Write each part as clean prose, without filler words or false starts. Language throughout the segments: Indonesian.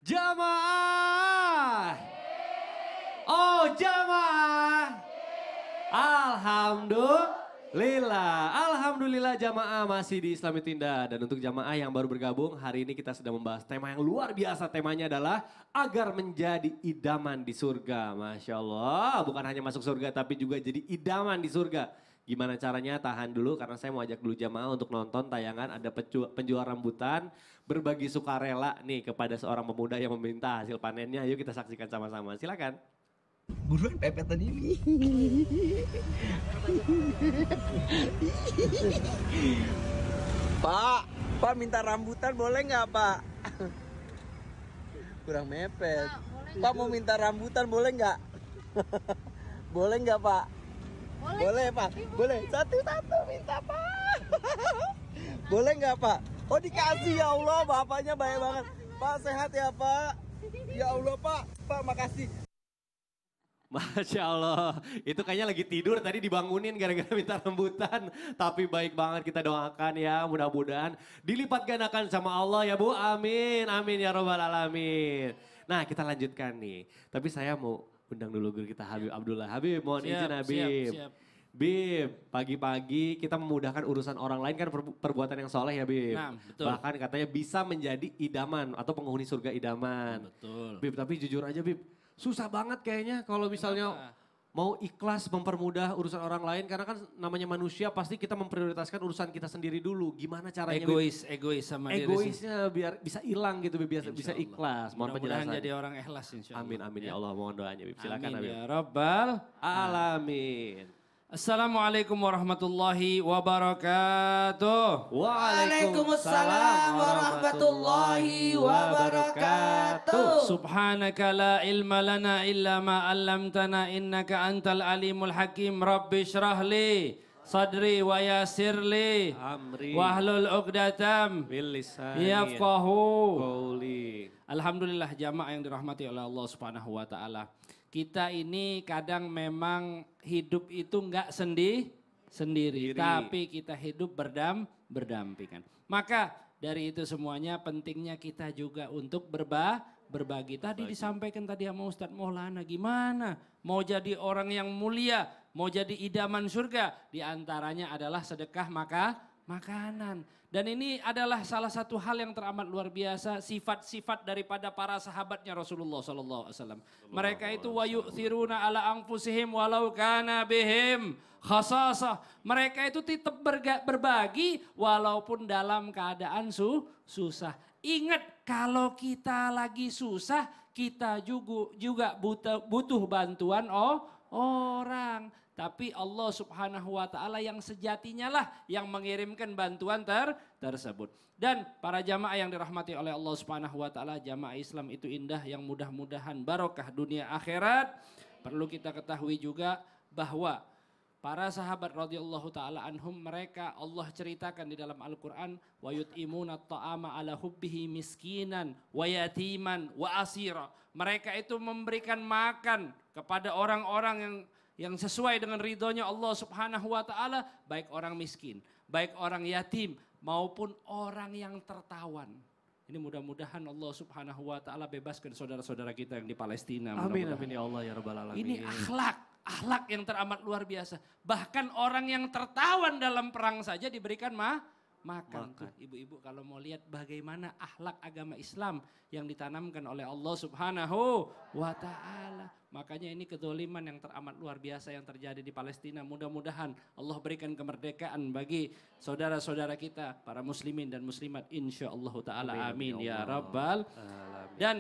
Jamaah. Oh jamaah. Alhamdulillah jamaah masih di Islami Tinda. Dan untuk jamaah yang baru bergabung, hari ini kita sedang membahas tema yang luar biasa. Temanya adalah agar menjadi idaman di surga. Masya Allah, bukan hanya masuk surga tapi juga jadi idaman di surga. Gimana caranya? Tahan dulu karena saya mau ajak dulu jamaah untuk nonton tayangan ada penjual rambutan berbagi sukarela nih kepada seorang pemuda yang meminta hasil panennya. Yuk kita saksikan sama-sama, silakan. Buruan pepetan ini. Pak minta rambutan boleh nggak Pak? Kurang mepet. Pak mau minta rambutan boleh nggak? Boleh nggak Pak? Boleh Pak, boleh. Satu-satu minta Pak. Boleh nggak Pak? Oh dikasih ya Allah, bapaknya baik banget. Pak sehat ya Pak. Ya Allah Pak makasih. Masya Allah, itu kayaknya lagi tidur tadi dibangunin gara-gara minta rambutan. Tapi baik banget, kita doakan ya, mudah-mudahan dilipat gandakan sama Allah ya Bu, amin, amin ya robbal alamin. Nah kita lanjutkan nih, tapi saya mau undang dulu guru kita Habib Abdullah. Habib mohon izin Habib. Siap. Bib, pagi-pagi kita memudahkan urusan orang lain kan perbuatan yang soleh ya Bib. Nah, betul. Bahkan katanya bisa menjadi idaman atau penghuni surga idaman. Betul. Bib, tapi jujur aja Bib, susah banget kayaknya kalau misalnya mau ikhlas mempermudah urusan orang lain. Karena kan namanya manusia pasti kita memprioritaskan urusan kita sendiri dulu. Gimana caranya Egois sama diri sendiri. egoisnya biar bisa hilang gitu Bib, bisa ikhlas. Mohon Mudah-mudahan penjelasan. jadi orang ikhlas insya Allah. Amin ya Allah, mohon doanya Bib. Silakan Amin Habib. ya Rabbal Alamin. Assalamualaikum warahmatullahi wabarakatuh. Waalaikumsalam warahmatullahi wabarakatuh. Subhanaka la ilma lana illa ma 'allamtana innaka antal alimul hakim. Rabbi shrah li sadri wa yassir li Amri. wahlul 'uqdatam yafqahu Qouli. Alhamdulillah jamaah yang dirahmati oleh Allah Subhanahu wa taala. Kita ini kadang memang hidup itu enggak sendiri, tapi kita hidup berdampingan. Maka dari itu semuanya pentingnya kita juga untuk berbagi. Tadi disampaikan tadi sama Ustadz Maulana, gimana mau jadi orang yang mulia, mau jadi idaman surga, diantaranya adalah sedekah makanan. Dan ini adalah salah satu hal yang teramat luar biasa, sifat-sifat daripada para sahabatnya Rasulullah SAW. Mereka itu wa yu'thiruna ala anfusihim walau kana bihim khasasah. Mereka itu tetap berbagi walaupun dalam keadaan susah. Ingat kalau kita lagi susah, kita juga butuh bantuan orang. Tapi Allah Subhanahu wa taala yang sejatinya lah yang mengirimkan bantuan tersebut. Dan para jamaah yang dirahmati oleh Allah Subhanahu wa taala, jamaah Islam itu indah yang mudah-mudahan barokah dunia akhirat. Perlu kita ketahui juga bahwa para sahabat radhiyallahu taala anhum, mereka Allah ceritakan di dalam Al-Qur'an wa yut'imuna at-ta'ama ala hubbihi miskinan wa yatiman wa asira. Mereka itu memberikan makan kepada orang-orang yang sesuai dengan ridhonya Allah Subhanahu wa taala, baik orang miskin, baik orang yatim maupun orang yang tertawan. Ini mudah-mudahan Allah Subhanahu wa taala bebaskan saudara-saudara kita yang di Palestina. Amin ya Allah ya rabbal alamin. Ini akhlak yang teramat luar biasa. Bahkan orang yang tertawan dalam perang saja diberikan makan. Tuh, ibu-ibu kalau mau lihat bagaimana akhlak agama Islam yang ditanamkan oleh Allah Subhanahu wa taala. Makanya ini kezaliman yang teramat luar biasa yang terjadi di Palestina. Mudah-mudahan Allah berikan kemerdekaan bagi saudara-saudara kita, para muslimin dan muslimat insyaallah taala. Amin ya rabbal alamin. Dan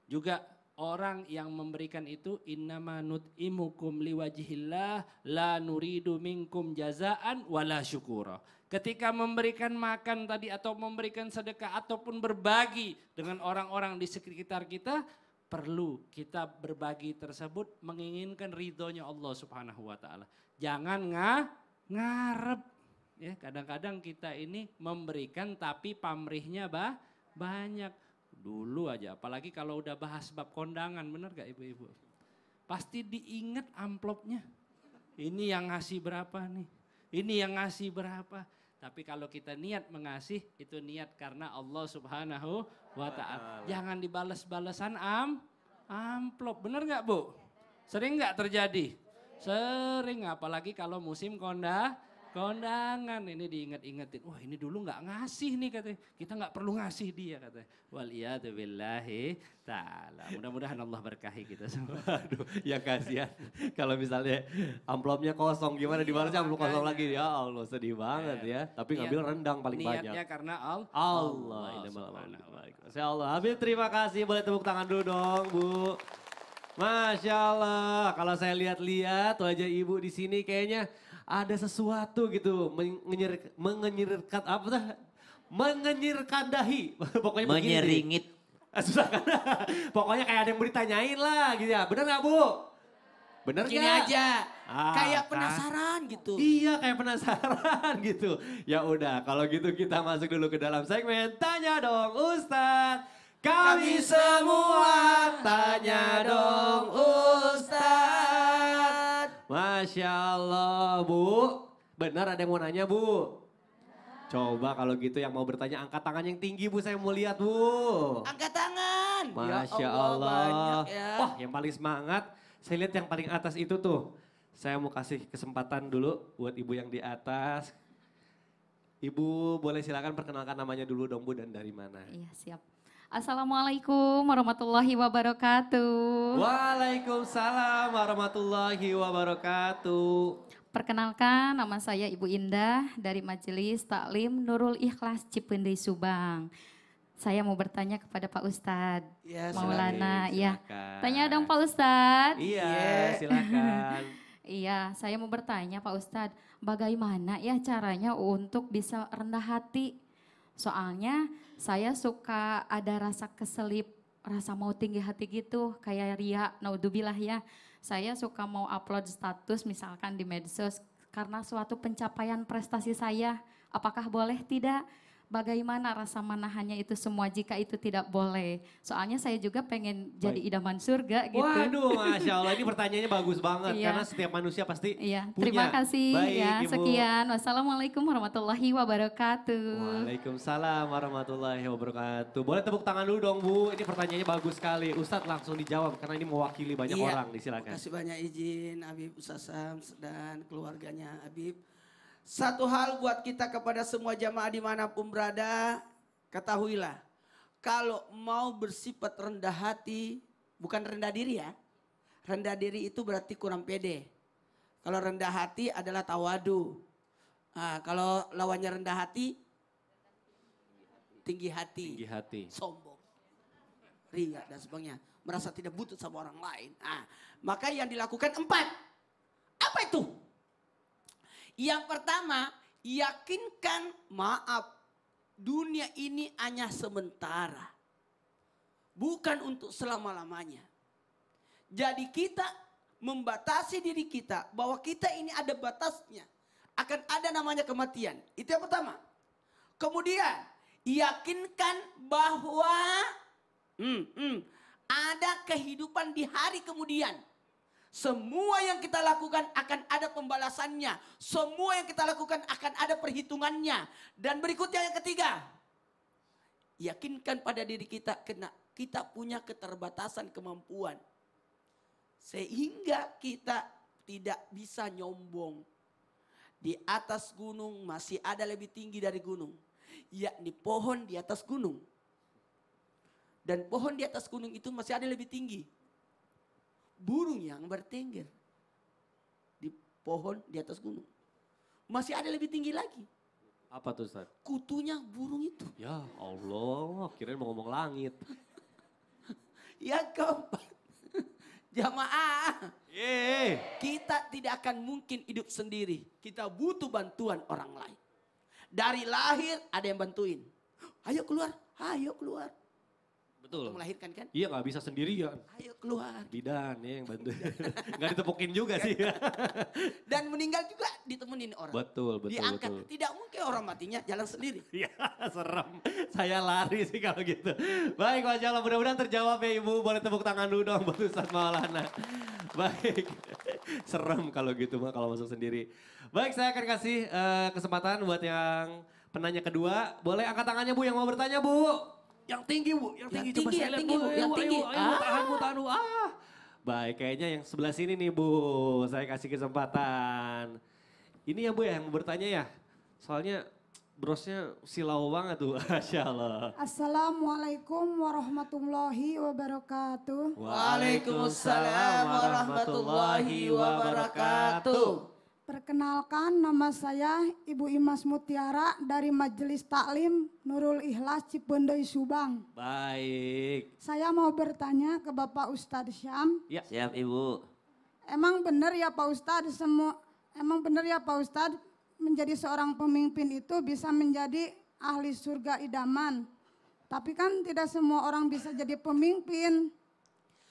juga orang yang memberikan itu innama nut'imukum liwajhillah la nuridu minkum jazaan wala syukura. Ketika memberikan makan tadi atau memberikan sedekah ataupun berbagi dengan orang-orang di sekitar kita, perlu kita berbagi tersebut menginginkan ridhonya Allah Subhanahu wa taala. Jangan ngarep. Ya, kadang-kadang kita ini memberikan tapi pamrihnya banyak. Dulu aja, apalagi kalau udah bahas bab kondangan, bener gak ibu-ibu? Pasti diingat amplopnya. Ini yang ngasih berapa nih? Ini yang ngasih berapa? Tapi kalau kita niat mengasih, itu niat karena Allah Subhanahu wa Ta'ala. Jangan dibales-balesan amplop. Bener nggak Bu? Sering nggak terjadi? Sering, apalagi kalau musim kondangan. Ini diinget-ingetin. Wah ini dulu nggak ngasih nih katanya. Kita nggak perlu ngasih dia katanya. Waliyatubillahi ta'ala. Mudah-mudahan Allah berkahi kita semua. Aduh, ya kasihan. Kalau misalnya amplopnya kosong, gimana dibalasnya amplop kosong lagi? Ya Allah, sedih banget ya. Tapi ngambil rendang paling banyak. Niatnya karena Allah. Masya Allah. Habib terima kasih. Boleh tepuk tangan dulu dong Bu. Masya Allah. Kalau saya lihat-lihat wajah Ibu di sini kayaknya ada sesuatu gitu. Mengenyirkan apa tuh? Mengenyirkan dahi. Pokoknya Menyeringit. Susah kan? Pokoknya kayak ada yang mau ditanyain lah gitu ya. Bener gak Bu? Bener Gini gak? aja, kayak kan? penasaran gitu. Iya kayak penasaran gitu. Ya udah kalau gitu kita masuk dulu ke dalam segmen Tanya Dong Ustadz. Kami semua tanya dong Ustadz. Masya Allah Bu. Benar ada yang mau nanya Bu? Coba kalau gitu yang mau bertanya angkat tangan yang tinggi Bu, saya mau lihat Bu. Angkat tangan. Masya Ya Allah. banyak ya. Wah yang paling semangat, saya lihat yang paling atas itu tuh. Saya mau kasih kesempatan dulu buat Ibu yang di atas. Ibu boleh silakan perkenalkan namanya dulu dong Bu dan dari mana. Iya siap. Assalamualaikum warahmatullahi wabarakatuh. Waalaikumsalam warahmatullahi wabarakatuh. Perkenalkan nama saya Ibu Indah dari Majelis Taklim Nurul Ikhlas Cipendei Subang. Saya mau bertanya kepada Pak Ustadz Ya, Maulana. Ya, Silakan. tanya dong Pak Ustadz. Iya silakan. Iya, saya mau bertanya Pak Ustadz, bagaimana ya caranya untuk bisa rendah hati? Soalnya saya suka ada rasa keselip, rasa mau tinggi hati gitu, kayak ria, naudzubillah ya. Saya suka mau upload status misalkan di medsos karena suatu pencapaian prestasi saya. Apakah boleh tidak? Bagaimana rasa menahannya itu semua jika itu tidak boleh? Soalnya saya juga pengen jadi idaman surga gitu. Waduh Masya Allah ini pertanyaannya bagus banget. Iya. Karena setiap manusia pasti Iya, punya. terima kasih Baik, ya. Ibu. Sekian. Wassalamualaikum warahmatullahi wabarakatuh. Waalaikumsalam warahmatullahi wabarakatuh. Boleh tepuk tangan dulu dong Bu. Ini pertanyaannya bagus sekali. Ustadz langsung dijawab karena ini mewakili banyak Iya. orang. Silakan. Kasih banyak izin Habib Ustaz Sams dan keluarganya Habib. Satu hal buat kita kepada semua jamaah dimanapun berada, ketahuilah. Kalau mau bersifat rendah hati, bukan rendah diri ya. Rendah diri itu berarti kurang pede. Kalau rendah hati adalah tawadu. Nah, kalau lawannya rendah hati, tinggi hati. Tinggi hati. Sombong, ria dan sebagainya, merasa tidak butuh sama orang lain. Nah, maka yang dilakukan 4. Apa itu? Yang pertama, yakinkan maaf, dunia ini hanya sementara. Bukan untuk selama-lamanya. Jadi kita membatasi diri kita bahwa kita ini ada batasnya. Akan ada namanya kematian. Itu yang pertama. Kemudian, yakinkan bahwa ada kehidupan di hari kemudian. Semua yang kita lakukan akan ada pembalasannya. Semua yang kita lakukan akan ada perhitungannya. Dan berikutnya yang ketiga. Yakinkan pada diri kita karena kita punya keterbatasan kemampuan. Sehingga kita tidak bisa nyombong. Di atas gunung masih ada lebih tinggi dari gunung. Yakni pohon di atas gunung. Dan pohon di atas gunung itu masih ada lebih tinggi. Burung yang bertengger di pohon di atas gunung. Masih ada lebih tinggi lagi. Apa tuh Ustaz? Kutunya burung itu. Ya Allah, kirain mau ngomong langit. Yang keempat, jamaah. Yeay. Kita tidak akan mungkin hidup sendiri. Kita butuh bantuan orang lain. Dari lahir ada yang bantuin. Ayo keluar, ayo keluar. Betul. Untuk melahirkan kan? Iya gak bisa sendirian. Ayo keluar. Bidan ya yang bantu. Gak ditepukin juga sih. Dan meninggal juga ditemenin orang. Betul, betul, Diangkat. betul. Tidak mungkin orang matinya jalan sendiri. Iya serem. Saya lari sih kalau gitu. Baik Masya Allah mudah-mudahan terjawab ya Ibu. Boleh tepuk tangan dulu dong buat Ustadz Maulana. Baik. Serem kalau gitu mah kalau masuk sendiri. Baik, saya akan kasih kesempatan buat yang penanya kedua. Boleh angkat tangannya Bu yang mau bertanya Bu. Yang tinggi Bu, yang tinggi. Coba tinggi, saya yang lihat tinggi, Bu, yang Ayo, tinggi. ayo, tahan Bu, tahan Bu. Baik, kayaknya yang sebelah sini nih Bu. Saya kasih kesempatan. Ini ya Bu yang mau bertanya ya. Soalnya brosnya silau banget tuh, Masya Allah. Assalamualaikum warahmatullahi wabarakatuh. Waalaikumsalam warahmatullahi wabarakatuh. Perkenalkan, nama saya Ibu Imas Mutiara dari Majelis Taklim Nurul Ikhlas Cipendei Subang. Baik. Saya mau bertanya ke Bapak Ustadz Syam. Ya. Siap Ibu. Emang benar ya Pak Ustadz menjadi seorang pemimpin itu bisa menjadi ahli surga idaman. Tapi kan tidak semua orang bisa jadi pemimpin.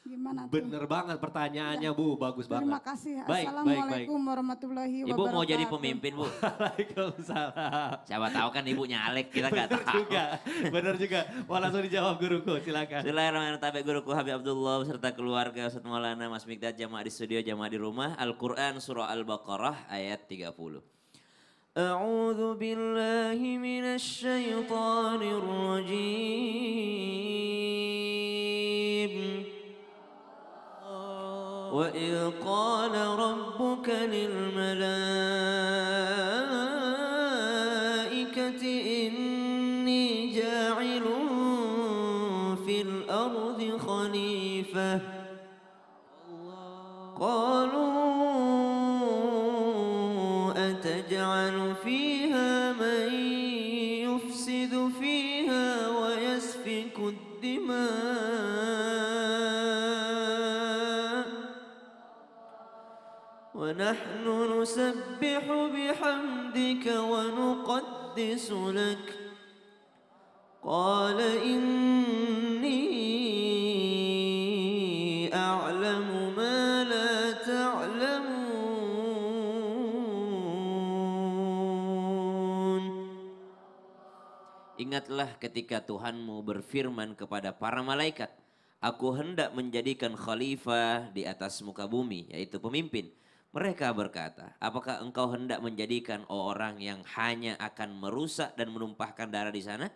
Gimana tuh? Bener banget pertanyaannya Bu, bagus Terima banget. kasih. Baik, Assalamualaikum warahmatullahi wabarakatuh. Ibu mau jadi pemimpin Bu. Waalaikumsalam. Siapa tahu kan Ibu nyalek, kita nggak Bener tahu. juga, bener juga. Mau langsung dijawab guruku, silakan. Bismillahirrahmanirrahim. Guruku Habib Abdullah beserta keluarga Ustaz Maulana Mas Mikdad, jamaah di studio, jamaah di rumah. Al-Quran surah Al-Baqarah ayat 30. A'udzu billahi minasy syaithanir rajim. وإذ قال ربك للملائكة إني جاعل في الأرض خليفة قالوا أتجعل فيها من يفسد فيها ويسفك الدماء ونحن نسبح بحمدك ونقدس لك قال إني أعلم ما لا تعلمون. Ingatlah ketika Tuhanmu berfirman kepada para malaikat, Aku hendak menjadikan khalifah di atas muka bumi, yaitu pemimpin. Mereka berkata, apakah engkau hendak menjadikan orang yang hanya akan merusak dan menumpahkan darah di sana?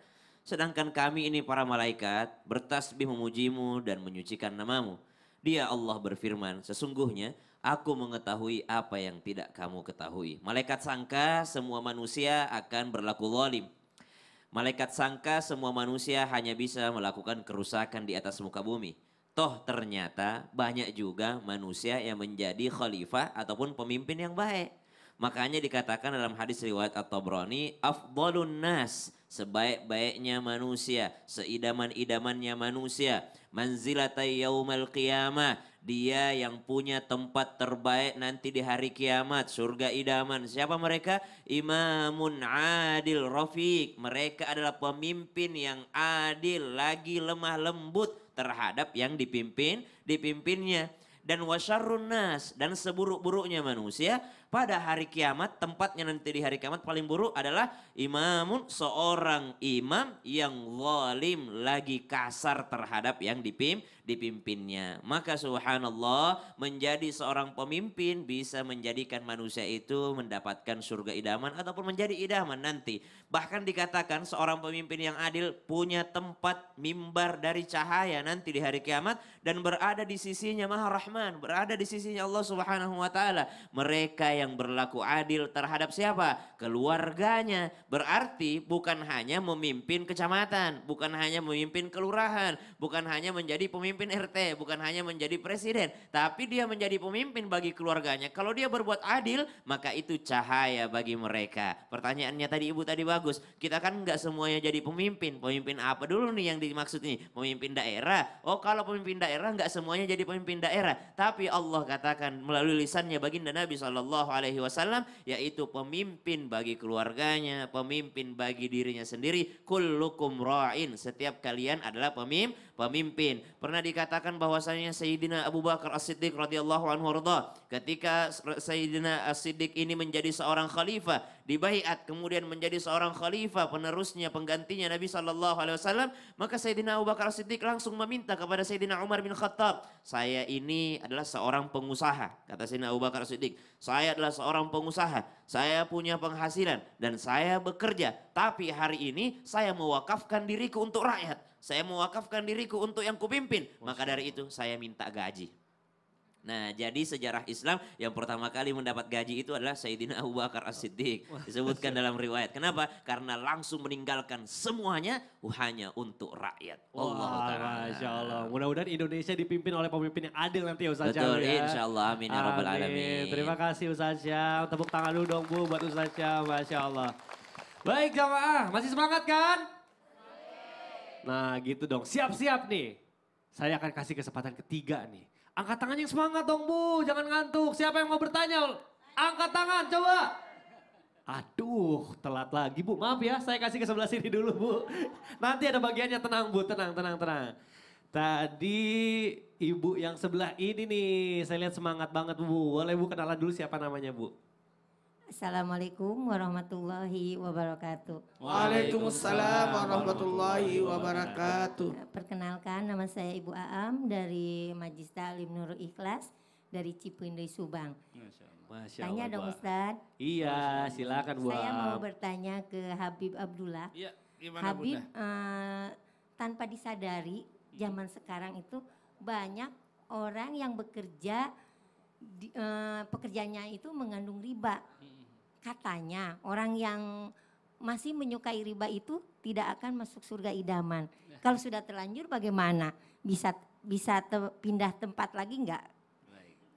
Sedangkan kami ini para malaikat bertasbih memujimu dan menyucikan namamu. Dia Allah berfirman, sesungguhnya aku mengetahui apa yang tidak kamu ketahui. Malaikat sangka semua manusia akan berlaku zalim. Malaikat sangka semua manusia hanya bisa melakukan kerusakan di atas muka bumi. Toh ternyata banyak juga manusia yang menjadi khalifah ataupun pemimpin yang baik. Makanya dikatakan dalam hadis riwayat At-Tabrani, afdalun nas, sebaik-baiknya manusia, seidaman-idamannya manusia, manzilatai yaumal qiyamah, dia yang punya tempat terbaik nanti di hari kiamat, surga idaman. Siapa mereka? Imamun adil rafiq, mereka adalah pemimpin yang adil, lagi lemah lembut terhadap yang dipimpinnya. Dan wasyarrun nas, dan seburuk-buruknya manusia pada hari kiamat, tempatnya nanti di hari kiamat paling buruk adalah imamun, seorang imam yang zalim, lagi kasar terhadap yang dipimpinnya. Maka subhanallah, menjadi seorang pemimpin bisa menjadikan manusia itu mendapatkan surga idaman ataupun menjadi idaman nanti. Bahkan dikatakan seorang pemimpin yang adil punya tempat mimbar dari cahaya nanti di hari kiamat dan berada di sisinya Maha Rahman, berada di sisinya Allah Subhanahu wa taala. Mereka yang berlaku adil terhadap siapa? Keluarganya. Berarti bukan hanya memimpin kecamatan, bukan hanya memimpin kelurahan, bukan hanya menjadi pemimpin RT, bukan hanya menjadi presiden, tapi dia menjadi pemimpin bagi keluarganya. Kalau dia berbuat adil, maka itu cahaya bagi mereka. Pertanyaannya tadi Ibu tadi bagus. Kita kan nggak semuanya jadi pemimpin. Pemimpin apa dulu nih yang dimaksud nih? Pemimpin daerah. Oh, kalau pemimpin daerah nggak semuanya jadi pemimpin daerah. Tapi Allah katakan melalui lisannya baginda Nabi SAW, yaitu pemimpin bagi keluarganya, pemimpin bagi dirinya sendiri. Kullukum ra'in, setiap kalian adalah pemimpin. Pernah dikatakan bahwasanya Sayyidina Abu Bakar As-Siddiq radhiyallahu anhu ketika Sayyidina As-Siddiq ini menjadi seorang khalifah, dibaiat, kemudian menjadi seorang khalifah, penerusnya, penggantinya Nabi SAW, maka Sayyidina Abu Bakar As-Siddiq langsung meminta kepada Sayyidina Umar bin Khattab, saya ini adalah seorang pengusaha, kata Sayyidina Abu Bakar As-Siddiq, saya adalah seorang pengusaha, saya punya penghasilan dan saya bekerja, tapi hari ini saya mewakafkan diriku untuk rakyat, saya mewakafkan diriku untuk yang kupimpin, maka dari itu saya minta gaji. Nah, jadi sejarah Islam yang pertama kali mendapat gaji itu adalah Sayyidina Abu Bakar As-Siddiq. Disebutkan dalam riwayat. Kenapa? Karena langsung meninggalkan semuanya hanya untuk rakyat. Allah Ta'ala. Masya Allah. Mudah-mudahan Indonesia dipimpin oleh pemimpin yang adil nanti ya Ustaz Syam. Betul, Ya. insya Allah. Amin ya Rabbal Alamin. Terima kasih Ustaz Syam. Tepuk tangan dulu dong Bu buat Ustaz Syam. Masya Allah. Baik jamaah, masih semangat kan? Nah gitu dong, siap-siap nih. Saya akan kasih kesempatan ketiga nih. Angkat tangan yang semangat dong Bu, jangan ngantuk. Siapa yang mau bertanya? Angkat tangan coba. Aduh, telat lagi Bu. Maaf ya, saya kasih ke sebelah sini dulu Bu. Nanti ada bagiannya, tenang Bu, tenang. Tadi ibu yang sebelah ini nih, saya lihat semangat banget Bu. Boleh Bu kenalan dulu siapa namanya Bu? Assalamualaikum warahmatullahi wabarakatuh. Waalaikumsalam warahmatullahi wabarakatuh. Perkenalkan, nama saya Ibu Aam dari Majlis Ta'lim Nurul Ikhlas dari Cipinday Subang. Masya Tanya Allah, dong Bu. Ustadz. Iya, silakan Bu. Saya mau Aam. bertanya ke Habib Abdullah. Iya, gimana Habib, Bunda? tanpa disadari zaman sekarang itu banyak orang yang bekerja, pekerjaannya itu mengandung riba. Katanya orang yang masih menyukai riba itu tidak akan masuk surga idaman. Kalau sudah terlanjur bagaimana? Bisa pindah tempat lagi enggak?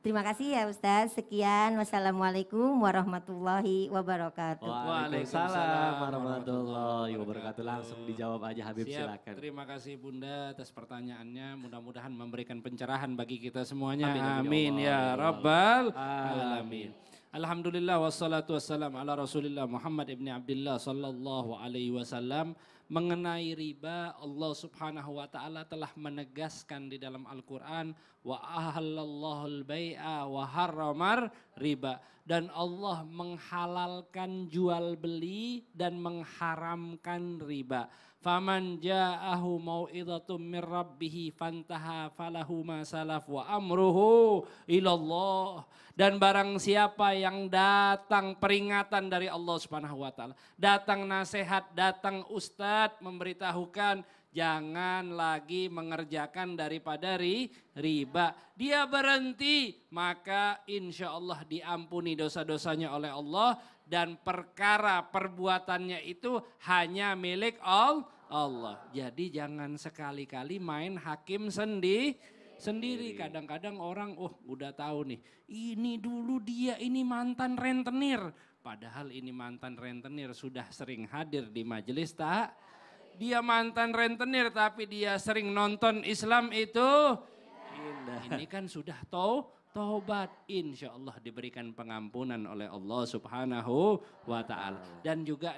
Terima kasih ya Ustaz. Sekian. Wassalamualaikum warahmatullahi wabarakatuh. Waalaikumsalam warahmatullahi wabarakatuh. Langsung dijawab aja Habib, Siap, silakan. terima kasih Bunda atas pertanyaannya. Mudah-mudahan memberikan pencerahan bagi kita semuanya. Amin, amin, Amin ya ya Allah. Rabbal Alamin. Alamin. Alhamdulillah wassalatu wassalam ala Rasulillah Muhammad ibn Abdullah sallallahu alaihi wasallam. Mengenai riba, Allah Subhanahu wa taala telah menegaskan di dalam Al-Qur'an wa ahallallahu al-bai'a wa harramar riba, dan Allah menghalalkan jual beli dan mengharamkan riba. Faman ja'ahu mau'idhatum mir rabbih fantaha falahu ma salaf wa amruhu ilallah. Dan barang siapa yang datang peringatan dari Allah Subhanahu wa taala, datang nasihat, datang ustadz memberitahukan jangan lagi mengerjakan daripada riba. Dia berhenti, maka insya Allah diampuni dosa-dosanya oleh Allah. Dan perkara perbuatannya itu hanya milik Allah. Jadi jangan sekali-kali main hakim sendiri. Kadang-kadang orang udah tahu nih, ini dulu dia ini mantan rentenir. Padahal ini mantan rentenir sudah sering hadir di majelis tak. Dia mantan rentenir tapi dia sering nonton Islam itu. Ini kan sudah taubat, insya Allah diberikan pengampunan oleh Allah Subhanahu wa ta'ala. Dan juga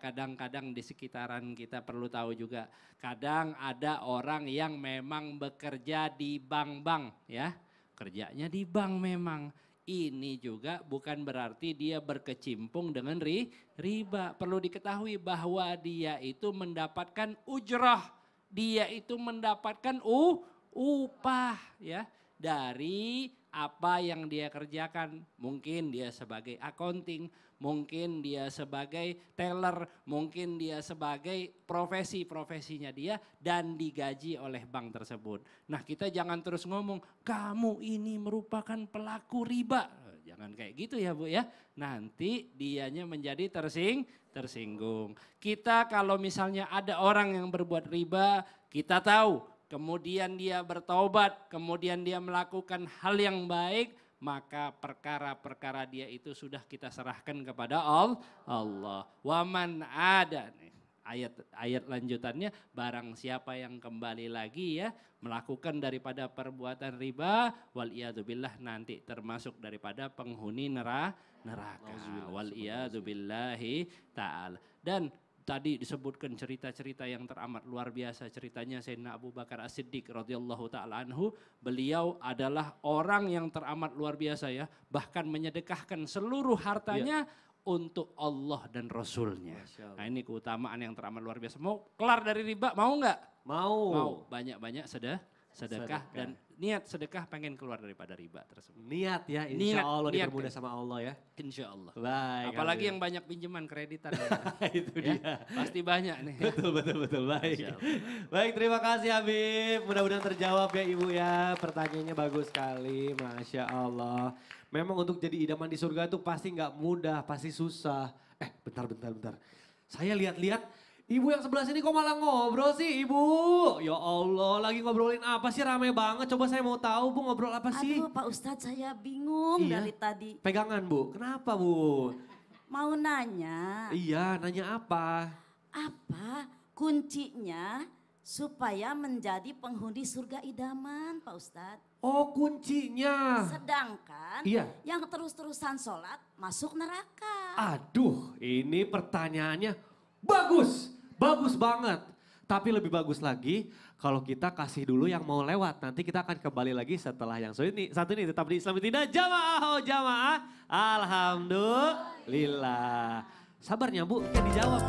kadang-kadang di sekitaran kita perlu tahu juga, kadang ada orang yang memang bekerja di bank-bank ya, kerjanya di bank memang. Ini juga bukan berarti dia berkecimpung dengan riba. Perlu diketahui bahwa dia itu mendapatkan ujrah, dia itu mendapatkan upah ya, dari apa yang dia kerjakan. Mungkin dia sebagai accounting, mungkin dia sebagai teller, mungkin dia sebagai profesinya dia dan digaji oleh bank tersebut. Nah, kita jangan terus ngomong kamu ini merupakan pelaku riba. Jangan kayak gitu ya Bu ya. Nanti dianya menjadi tersinggung. Kita kalau misalnya ada orang yang berbuat riba, kita tahu, kemudian dia bertaubat, kemudian dia melakukan hal yang baik, maka perkara-perkara dia itu sudah kita serahkan kepada Allah. Waman ada nih. Ayat lanjutannya, barang siapa yang kembali lagi ya melakukan daripada perbuatan riba, waliyadzubillah nanti termasuk daripada penghuni neraka. Waliyadzubillahi ta'ala. Dan tadi disebutkan cerita-cerita yang teramat luar biasa, ceritanya Sayyidina Abu Bakar As-Siddiq radhiyallahu ta'ala anhu. Beliau adalah orang yang teramat luar biasa ya, bahkan menyedekahkan seluruh hartanya untuk Allah dan Rasulnya. Masya Allah. Nah ini keutamaan yang teramat luar biasa. Mau kelar dari riba, mau nggak? Mau. Mau. Banyak-banyak sedekah Sedekah. dan niat sedekah pengen keluar daripada riba tersebut. Niat ya, Niat, insya Allah niat dipermudah kan. sama Allah ya. Insya Allah. Baik. Apalagi yang banyak pinjaman kreditan. ya. itu Ya, dia. pasti banyak nih. Betul, baik. Masya Allah. Baik, terima kasih Habib. Mudah-mudahan terjawab ya Ibu ya. Pertanyaannya bagus sekali, Masya Allah. Memang untuk jadi idaman di surga itu pasti nggak mudah, pasti susah. Bentar. Saya lihat-lihat, Ibu yang sebelah sini kok malah ngobrol sih Ibu? Ya Allah, lagi ngobrolin apa sih? Rame banget, coba saya mau tahu Bu ngobrol apa sih? Aduh Pak Ustadz saya bingung Iya. dari tadi. Pegangan Bu, kenapa Bu? Mau nanya, Iya, nanya apa? apa kuncinya supaya menjadi penghuni surga idaman Pak Ustadz? Oh kuncinya. Sedangkan Iya. yang terus-terusan sholat masuk neraka. Aduh, ini pertanyaannya bagus banget. Tapi lebih bagus lagi kalau kita kasih dulu yang mau lewat. Nanti kita akan kembali lagi setelah yang satu ini tetap di Islam Tidak Jamaah, jamaah. Alhamdulillah. Sabarnya Bu, kan dijawab.